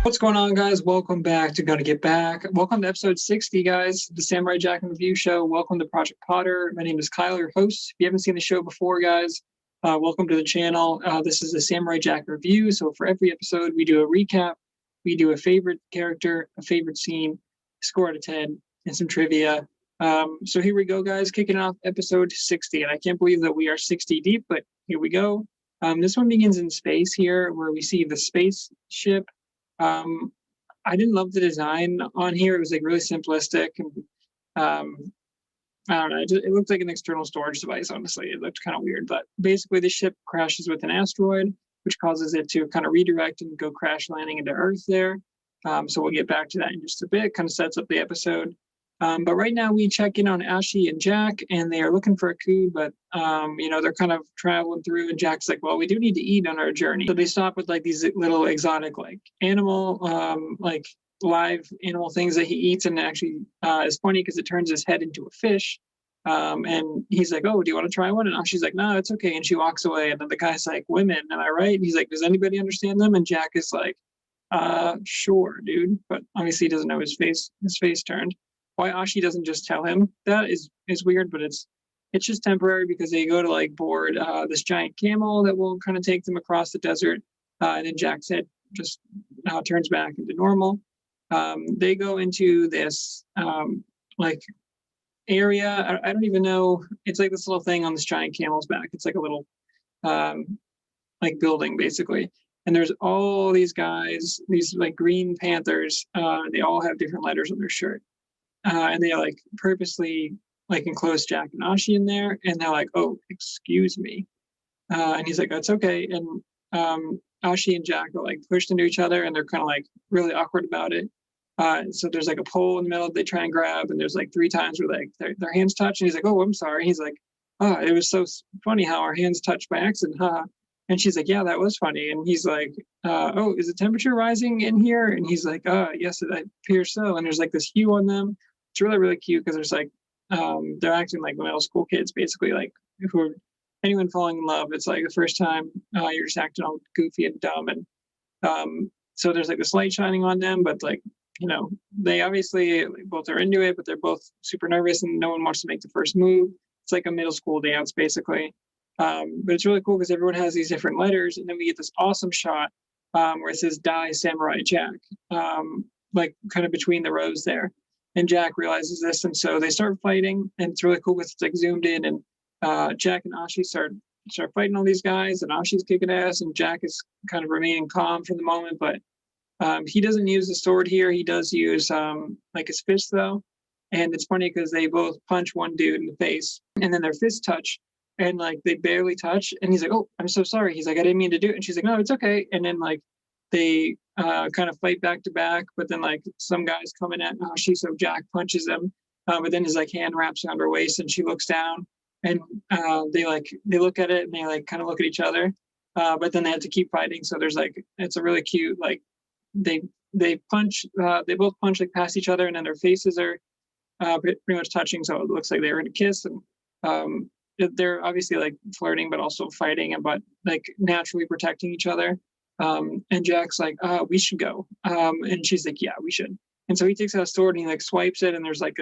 What's going on, guys? Welcome back to Gonna Get Back. Welcome to episode 60, guys, the Samurai Jack and Review Show. Welcome to Project Potter. My name is Kyle, your host. If you haven't seen the show before, guys, welcome to the channel. This is the Samurai Jack Review. So for every episode, we do a recap. We do a favorite character, a favorite scene, score out of 10, and some trivia. So here we go, guys, kicking off episode 60. And I can't believe that we are 60 deep, but here we go. This one begins in space here, where we see the spaceship. I didn't love the design on here. It was like really simplistic, and I don't know. It looked like an external storage device. Honestly, it looked kind of weird. But basically, the ship crashes with an asteroid, which causes it to kind of redirect and go crash landing into Earth there. So we'll get back to that in just a bit. Kind of sets up the episode. But right now we check in on Ashi and Jack, and they are looking for a coup, but they're kind of traveling through, and Jack's like, well, we do need to eat on our journey. So they stop with like these little exotic like animal, like live animal things that he eats, and actually it's funny because it turns his head into a fish. And he's like, oh, do you want to try one? And Ashi's like, no, it's okay. And she walks away, and then the guy's like, women, am I right? And he's like, does anybody understand them? And Jack is like, sure, dude. But obviously he doesn't know his face turned. Why Ashi doesn't just tell him that is weird, but it's just temporary because they go to like board this giant camel that will kind of take them across the desert, and then Jack's head just turns back into normal. They go into this like area. I don't even know. It's like this little thing on this giant camel's back. It's like a little like building basically. And there's all these guys, these like green panthers. They all have different letters on their shirt. And they like purposely like enclose Jack and Ashi in there, and they're like, oh, excuse me. And he's like, that's okay. And Ashi and Jack are like pushed into each other, and they're kind of like really awkward about it. So there's like a pole in the middle that they try and grab, and there's like 3 times where like their hands touch, and he's like, oh, I'm sorry. He's like, oh, it was so funny how our hands touched by accident, huh? And she's like, yeah, that was funny. And he's like, oh, is the temperature rising in here? And he's like, yes, it appears so. And there's like this hue on them. It's really, really cute because there's like, they're acting like middle school kids, basically, like who are anyone falling in love. It's like the first time you're just acting all goofy and dumb. And so there's like this light shining on them, but like, they obviously both are into it, but they're both super nervous and no one wants to make the first move. It's like a middle school dance, basically. But it's really cool because everyone has these different letters. And then we get this awesome shot where it says Die Samurai Jack, like kind of between the rows there. And Jack realizes this, and so they start fighting, and it's really cool because it's like zoomed in, and Jack and Ashi start fighting all these guys, and Ashi's kicking ass, and Jack is kind of remaining calm for the moment, but he doesn't use the sword here. He does use like his fist though, and it's funny because they both punch one dude in the face, and then their fists touch, and like they barely touch, and he's like, oh, I'm so sorry. He's like, I didn't mean to do it, and she's like, no, it's okay. And then like they kind of fight back to back, but then like some guys coming at Ashi, so Jack punches him, but then his like hand wraps around her waist, and she looks down, and they look at it, and they like kind of look at each other, but then they have to keep fighting. So there's like, it's a really cute, like they punch, they both punch like past each other, and then their faces are pretty much touching, so it looks like they were gonna kiss, and they're obviously like flirting, but also fighting, and but like naturally protecting each other. And Jack's like, we should go. And she's like, yeah, we should. And so he takes out a sword and he like swipes it, and there's like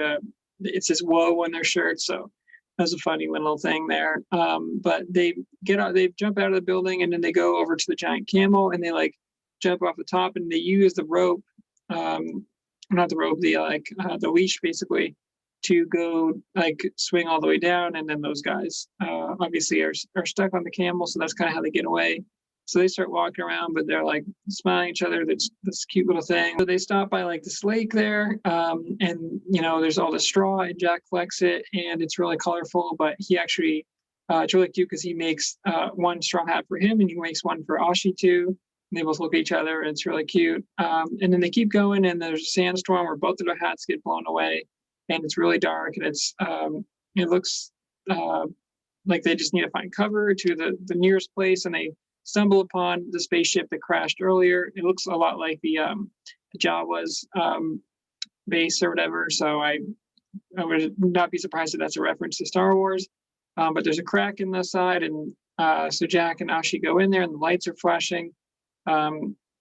it says whoa on their shirt. So that's a funny little thing there. But they jump out of the building, and then they go over to the giant camel, and they like jump off the top, and they use the rope, not the rope, the leash basically, to go like swing all the way down. And then those guys obviously are stuck on the camel. So that's kind of how they get away. So they start walking around, but they're like smiling at each other. That's this cute little thing. So they stop by like this lake there, and there's all the straw, and Jack collects it, and it's really colorful. But he actually, it's really cute because he makes one straw hat for him, and he makes one for Ashi too. And they both look at each other, and it's really cute. And then they keep going, and there's a sandstorm where both of their hats get blown away, and it's really dark, and it looks like they just need to find cover to the nearest place, and they stumble upon the spaceship that crashed earlier. It looks a lot like the Jawa's base or whatever. So I would not be surprised if that's a reference to Star Wars. But there's a crack in the side, and so Jack and Ashi go in there, and the lights are flashing.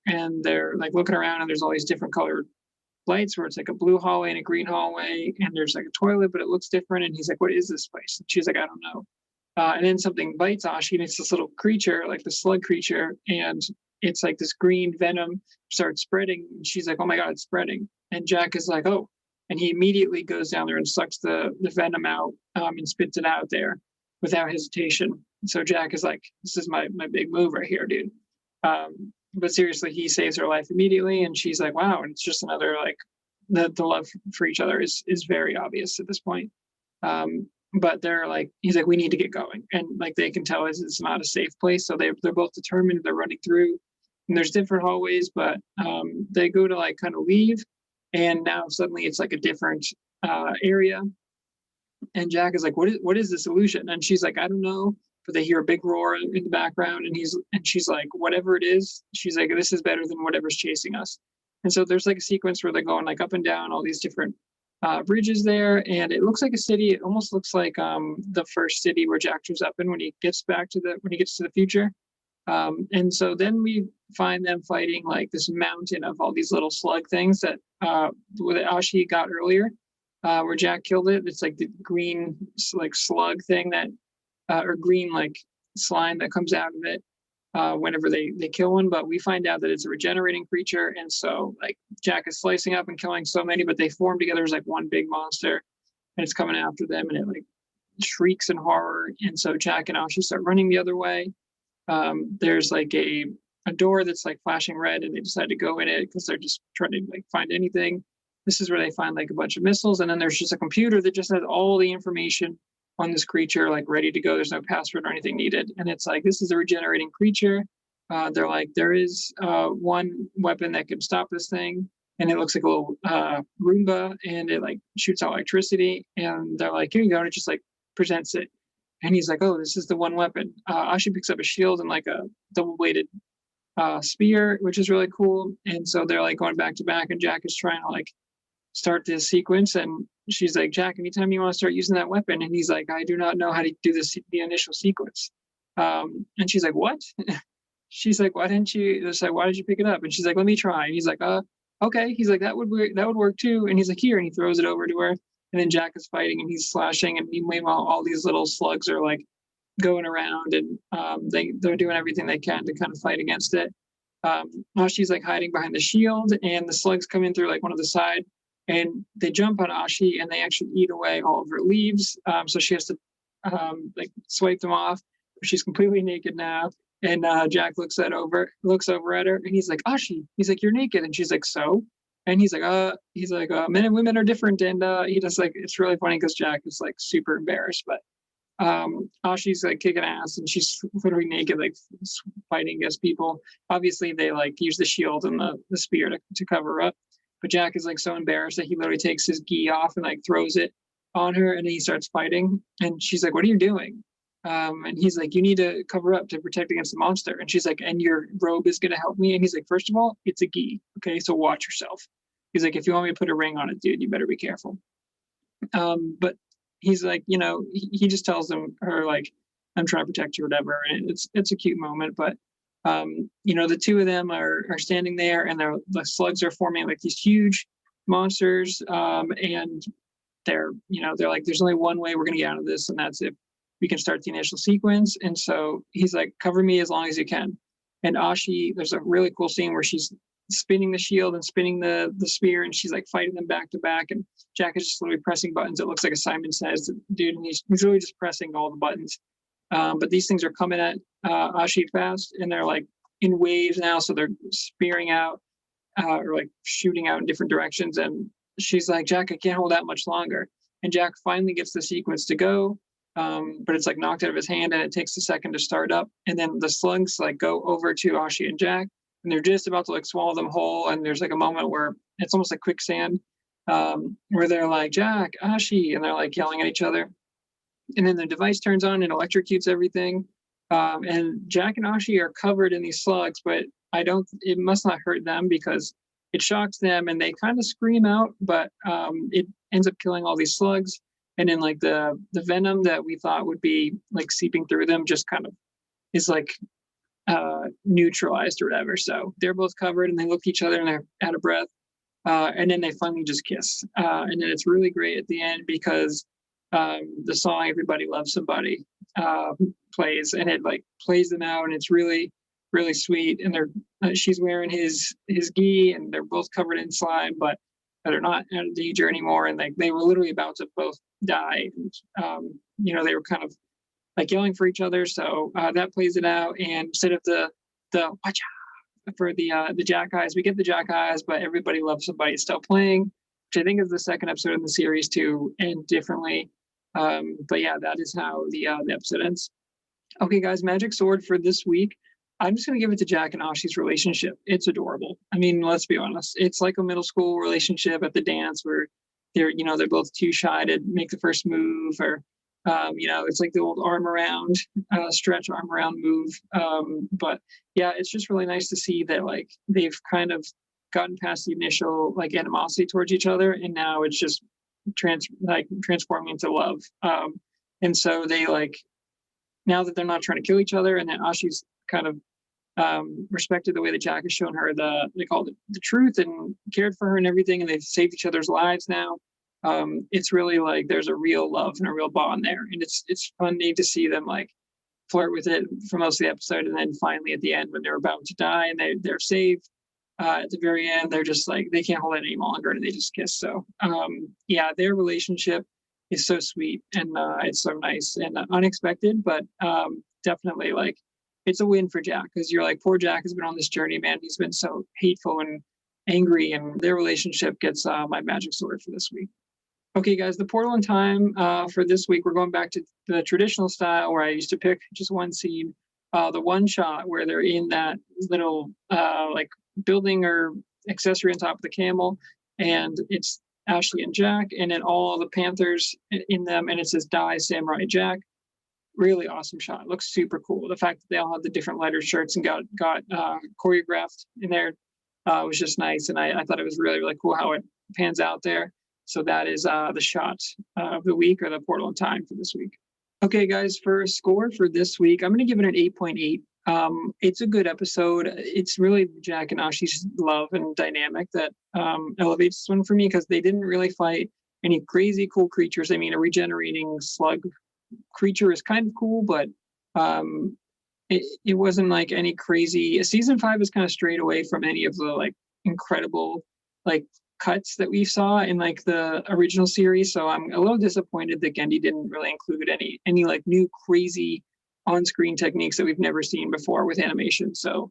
and they're like looking around, and there's all these different colored lights where it's like a blue hallway and a green hallway, and there's like a toilet, but it looks different. And he's like, "What is this place?" And she's like, "I don't know." And then something bites Ashi, and it's this little creature, like the slug creature, and it's like this green venom starts spreading. And she's like, "Oh my God, it's spreading." And Jack is like, "Oh," and he immediately goes down there and sucks the venom out, and spits it out there without hesitation. So Jack is like, "This is my big move right here, dude." But seriously, he saves her life immediately, and she's like, "Wow!" And it's just another like the love for each other is very obvious at this point. But they're like, he's like, "We need to get going," and like they can tell it's not a safe place, so they're both determined. They're running through, and there's different hallways, but they go to like kind of leave, and now suddenly it's like a different area, and Jack is like, what is this illusion?" And she's like, "I don't know." But they hear a big roar in the background, and she's like, "Whatever it is," she's like, "This is better than whatever's chasing us." And so there's like a sequence where they're going like up and down all these different bridges there, and it looks like a city. It almost looks like the first city where Jack was up in when he gets to the future. And so then we find them fighting like this mountain of all these little slug things that Ashi got earlier, where Jack killed it. It's like the green like slug thing that or green like slime that comes out of it whenever they kill one. But we find out that it's a regenerating creature, and so like Jack is slicing up and killing so many, but they form together as like one big monster, and it's coming after them, and it like shrieks in horror. And so Jack and Ashi start running the other way. There's like a door that's like flashing red, and they decide to go in it because they're just trying to like find anything. This is where they find like a bunch of missiles, and then there's just a computer that just has all the information on this creature like ready to go. There's no password or anything needed, and it's like, this is a regenerating creature. They're like, there is one weapon that can stop this thing, and it looks like a little Roomba, and it like shoots out electricity, and they're like, "Here you go," and it just like presents it. And he's like, "Oh, this is the one weapon." Ashi picks up a shield and like a double-bladed spear, which is really cool. And so they're like going back to back, and Jack is trying to like start this sequence, and she's like, "Jack, anytime you want to start using that weapon," and he's like, "I do not know how to do the initial sequence." And she's like, "What?" She's like, "Why didn't you?" It's like, "Why did you pick it up?" And she's like, "Let me try." And he's like, "Okay." He's like, "That would work too." And he's like, "Here," and he throws it over to her. And then Jack is fighting, and he's slashing, and meanwhile all these little slugs are like going around, and they're doing everything they can to kind of fight against it. Ashi's like hiding behind the shield, and the slugs come in through like one of the side, and they jump on Ashi, and they actually eat away all of her leaves. So she has to like swipe them off. She's completely naked now. And Jack looks over at her, and he's like, "Ashi," he's like, "You're naked." And she's like, "So?" And he's like, "Men and women are different." And he just like, it's really funny because Jack is like super embarrassed, but Ashi's like kicking ass, and she's literally naked, like fighting against people. Obviously they like use the shield and the spear to cover up, but Jack is like so embarrassed that he literally takes his gi off and like throws it on her, and he starts fighting. And she's like, "What are you doing?" And he's like, "You need to cover up to protect against the monster." And she's like, "And your robe is going to help me?" And he's like, "First of all, it's a gi. Okay, so watch yourself." He's like, "If you want me to put a ring on it, dude, you better be careful." But he's like, he just tells her like, "I'm trying to protect you," or whatever. And it's a cute moment. But the two of them are standing there, and the slugs are forming like these huge monsters. And they're like, "There's only one way we're going to get out of this, and that's if we can start the initial sequence." And so he's like, "Cover me as long as you can." And Ashi, there's a really cool scene where she's spinning the shield and spinning the spear, and she's like fighting them back to back. And Jack is just literally pressing buttons. It looks like a Simon Says dude, and he's really just pressing all the buttons. But these things are coming at Ashi fast, and they're like in waves now, so they're spearing out or like shooting out in different directions. And she's like, "Jack, I can't hold out much longer." And Jack finally gets the sequence to go. But it's like knocked out of his hand, and it takes a second to start up. And then the slugs like go over to Ashi and Jack, and they're just about to like swallow them whole. And there's like a moment where it's almost like quicksand, where they're like, "Jack, Ashi," and they're like yelling at each other. And then the device turns on and electrocutes everything. And Jack and Ashi are covered in these slugs, but it must not hurt them because it shocks them, and they kind of scream out, but it ends up killing all these slugs. And then like the venom that we thought would be like seeping through them just kind of is like neutralized or whatever. So they're both covered and they look at each other and they're out of breath. And then they finally just kiss. And then it's really great at the end because the song "Everybody Loves Somebody" plays, and it like plays them out, and it's really, really sweet. And she's wearing his gi, and they're both covered in slime, but they're not out of danger anymore. And they were literally about to both die. And, they were kind of like yelling for each other. So that plays it out. And instead of the watch out for the Jack Eyes, we get the Jack Eyes, but "Everybody Loves Somebody" still playing, which I think is the second episode in the series to end differently. But yeah, that is how the episode ends. Okay, guys, magic sword for this week. I'm just going to give it to Jack and Ashi's relationship. It's adorable. I mean, let's be honest. It's like a middle school relationship at the dance where they're both too shy to make the first move, or, it's like the old arm around, stretch arm around move. But yeah, it's just really nice to see that like they've kind of gotten past the initial like animosity towards each other, and now it's just transforming into love. And so they like, now that they're not trying to kill each other, and that Ashi's kind of respected the way that Jack has shown her they call it the truth and cared for her and everything, and they've saved each other's lives now. It's really like there's a real love and a real bond there, and it's funny to see them like flirt with it for most of the episode, and then finally at the end when they're about to die and they're saved, at the very end they're just like they can't hold it any longer and they just kiss. So yeah, their relationship is so sweet, and it's so nice and unexpected, but definitely like it's a win for Jack, because you're like, poor Jack has been on this journey, man. He's been so hateful and angry, and their relationship gets my magic sword for this week. Okay, guys, the portal in time for this week, we're going back to the traditional style where I used to pick just one scene, the one shot where they're in that little like building or accessory on top of the camel, and it's Ashley and Jack, and then all the Panthers in them, and it says "Die Samurai Jack." Really awesome shot. It looks super cool. The fact that they all had the different letter shirts and got choreographed in there was just nice, and I thought it was really, really cool how it pans out there. So that is the shot of the week, or the portal in time for this week. Okay, guys, for a score for this week, I'm going to give it an 8.8. It's a good episode. It's really Jack and Ashi's love and dynamic that elevates this one for me, because they didn't really fight any crazy cool creatures. I mean, a regenerating slug creature is kind of cool, but it wasn't like any crazy. Season 5 is kind of strayed away from any of the like incredible like cuts that we saw in like the original series. So I'm a little disappointed that Gendy didn't really include any like new crazy on-screen techniques that we've never seen before with animation. So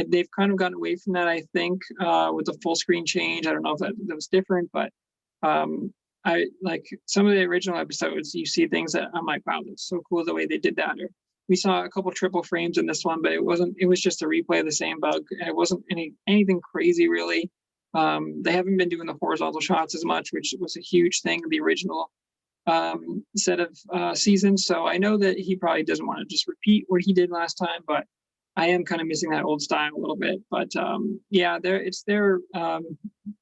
they've kind of gotten away from that, I think, with the full screen change. I don't know if that was different, but I like some of the original episodes, you see things that I'm like, wow, that's so cool the way they did that. Or we saw a couple triple frames in this one, but it was just a replay of the same bug. And it wasn't anything crazy really. They haven't been doing the horizontal shots as much, which was a huge thing in the original set of seasons. So I know that he probably doesn't want to just repeat what he did last time, but I am kind of missing that old style a little bit. But yeah, it's their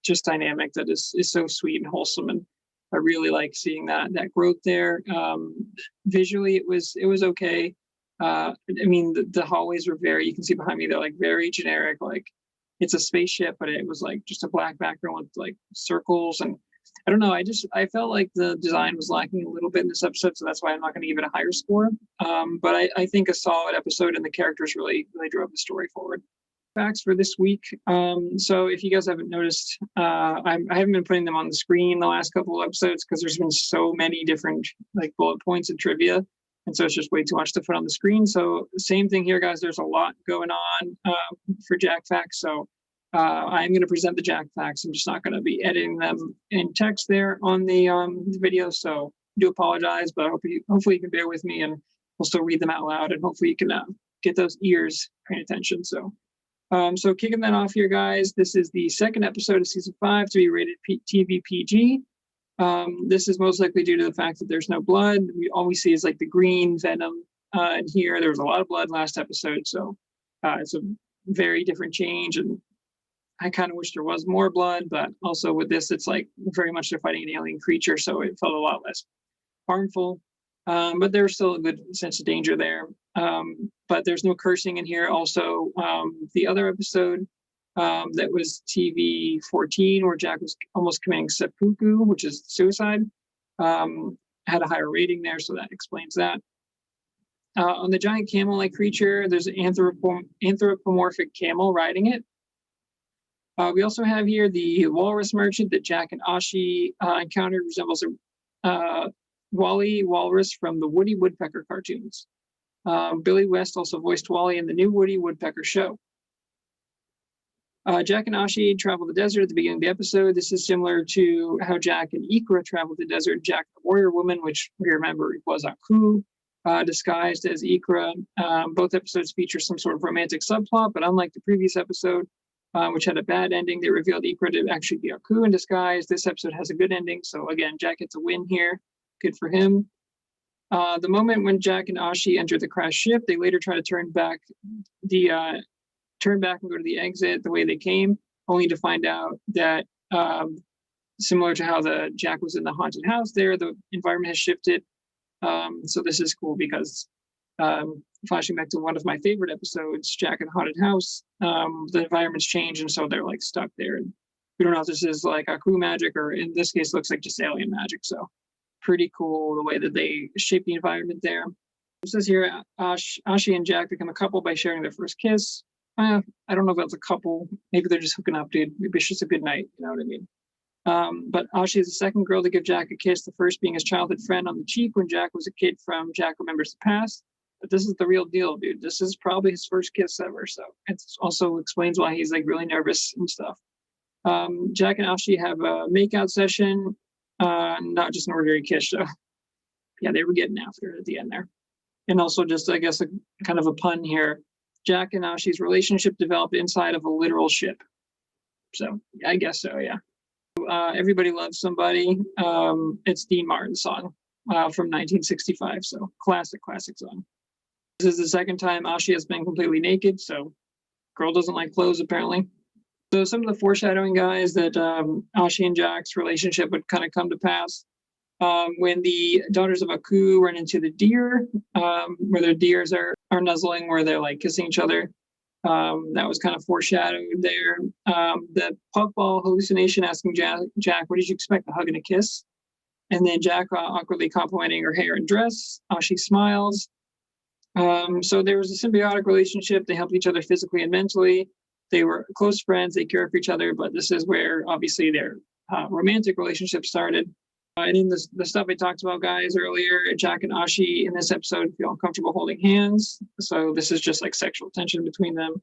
just dynamic that is so sweet and wholesome, and I really like seeing that growth there. Visually, it was okay. I mean, the hallways were you can see behind me, they're like very generic, like it's a spaceship, but it was like just a black background with like circles. And I don't know, I felt like the design was lacking a little bit in this episode, so that's why I'm not going to give it a higher score. But I think a solid episode, and the characters really drove the story forward. Facts for this week. So if you guys haven't noticed, I haven't been putting them on the screen the last couple of episodes because there's been so many different like bullet points and trivia, and so it's just way too much to put on the screen. So same thing here, guys. There's a lot going on for Jack Facts. So I'm going to present the Jack Facts. I'm just not going to be editing them in text there on the video. So I do apologize, but hopefully you can bear with me, and we'll still read them out loud, and hopefully you can get those ears paying attention. So kicking that off here, guys, this is the second episode of season 5 to be rated TV PG. This is most likely due to the fact that there's no blood. All we see is like the green venom in here. There was a lot of blood last episode, so it's a very different change, and I kind of wish there was more blood, but also with this, it's like very much they're fighting an alien creature, so it felt a lot less harmful. But there's still a good sense of danger there. But there's no cursing in here. Also, the other episode that was TV 14, where Jack was almost committing seppuku, which is suicide, had a higher rating there, so that explains that. On the giant camel-like creature, there's an anthropomorphic camel riding it. We also have here the walrus merchant that Jack and Ashi encountered, resembles a Wally walrus from the Woody Woodpecker cartoons. Billy West also voiced Wally in the new Woody Woodpecker show. Jack and Ashi travel the desert at the beginning of the episode. This is similar to how Jack and Ikra traveled the desert. Jack, the warrior woman, which we remember was Aku, disguised as Ikra. Both episodes feature some sort of romantic subplot, but unlike the previous episode, which had a bad ending, they revealed Ikra to actually be Aku in disguise. This episode has a good ending, so again, Jack gets a win here. Good for him. The moment when Jack and Ashi enter the crashed ship, they later try to turn back and go to the exit the way they came, only to find out that similar to how the Jack was in the haunted house there, the environment has shifted. So this is cool because flashing back to one of my favorite episodes, Jack and Haunted House, the environment's changed, and so they're like stuck there. And we don't know if this is like Aku magic, or in this case, looks like just alien magic. So pretty cool the way that they shape the environment there. It says here, Ashi and Jack become a couple by sharing their first kiss. I don't know if that's a couple. Maybe they're just hooking up, dude. Maybe it's just a good night. You know what I mean? But Ashi is the second girl to give Jack a kiss, the first being his childhood friend on the cheek when Jack was a kid from Jack Remembers the Past. But this is the real deal, dude. This is probably his first kiss ever. So it also explains why he's like really nervous and stuff. Jack and Ashi have a makeout session, not just an ordinary kiss. So yeah, they were getting after it at the end there. And also just, I guess, a kind of a pun here. Jack and Ashi's relationship developed inside of a literal ship. So I guess so, yeah. Everybody Loves Somebody. It's Dean Martin's song from 1965. So classic song. This is the second time Ashi has been completely naked. So girl doesn't like clothes, apparently. So some of the foreshadowing, guys, that Ashi and Jack's relationship would kind of come to pass. When the daughters of Aku run into the deer, where their deers are nuzzling, where they're like kissing each other. That was kind of foreshadowed there. The puffball hallucination asking Jack, what did you expect, a hug and a kiss? And then Jack awkwardly complimenting her hair and dress. She smiles. So there was a symbiotic relationship. They helped each other physically and mentally. They were close friends. They cared for each other. But this is where obviously their romantic relationship started. And in the stuff I talked about, guys, earlier, Jack and Ashi in this episode feel uncomfortable holding hands. So this is just like sexual tension between them.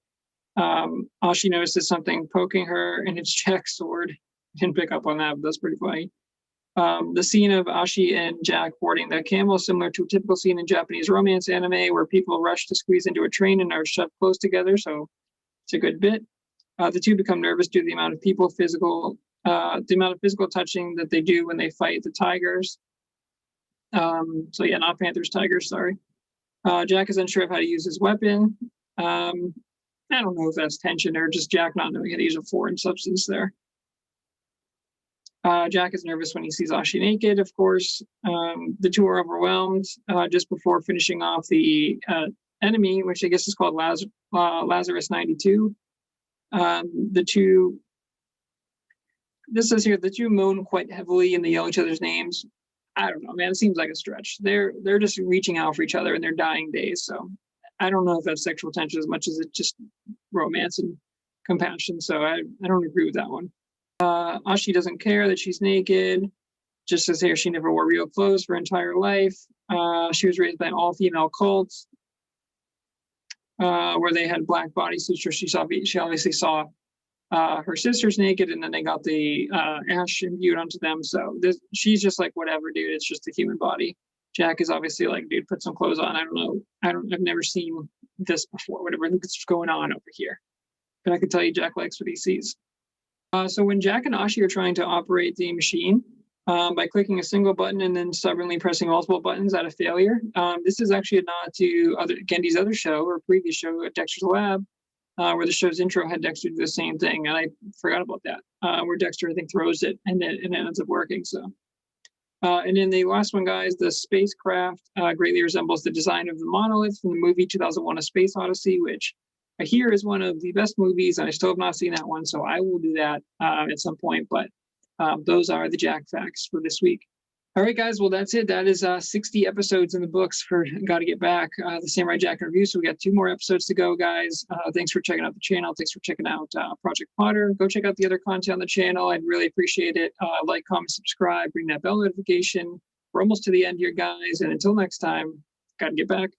Ashi notices something poking her, and it's Jack's sword. Didn't pick up on that, but that's pretty funny. The scene of Ashi and Jack boarding the camel is similar to a typical scene in Japanese romance anime where people rush to squeeze into a train and are shoved close together. So it's a good bit. The two become nervous due to the amount of physical touching that they do when they fight the tigers. So yeah, not panthers, tigers, sorry. Jack is unsure of how to use his weapon. I don't know if that's tension or just Jack not knowing how to use a foreign substance there. Jack is nervous when he sees Ashi naked, of course. The two are overwhelmed just before finishing off the enemy, which I guess is called Lazarus 92. This says here, the two moan quite heavily and they yell each other's names. I don't know, man, it seems like a stretch. They're just reaching out for each other in their dying days. So I don't know if that's sexual tension as much as it's just romance and compassion. So I don't agree with that one. Ashi doesn't care that she's naked. Just says here she never wore real clothes for her entire life. She was raised by an all-female cult where they had black bodysuits. She obviously saw her sisters naked, and then they got the ash imbued onto them. So she's just like, whatever, dude. It's just a human body. Jack is obviously like, dude, put some clothes on. I don't know. I've never seen this before. Whatever, look what's going on over here. But I can tell you, Jack likes what he sees. So when Jack and Ashi are trying to operate the machine by clicking a single button and then stubbornly pressing multiple buttons out of failure, this is actually a nod to Gendy's other show or previous show at Dexter's Lab, where the show's intro had Dexter do the same thing, and I forgot about that. Where Dexter, I think, throws it and it ends up working. So And then the last one, guys, the spacecraft greatly resembles the design of the monolith from the movie 2001: A Space Odyssey, which I hear is one of the best movies, and I still have not seen that one, so I will do that at some point. But those are the Jack facts for this week. All right, guys. Well, that's it. That is 60 episodes in the books for Gotta Get Back, the Samurai Jack review. So we got 2 more episodes to go, guys. Thanks for checking out the channel. Thanks for checking out Project Potter. Go check out the other content on the channel. I'd really appreciate it. Like, comment, subscribe, ring that bell notification. We're almost to the end here, guys. And until next time, gotta get back.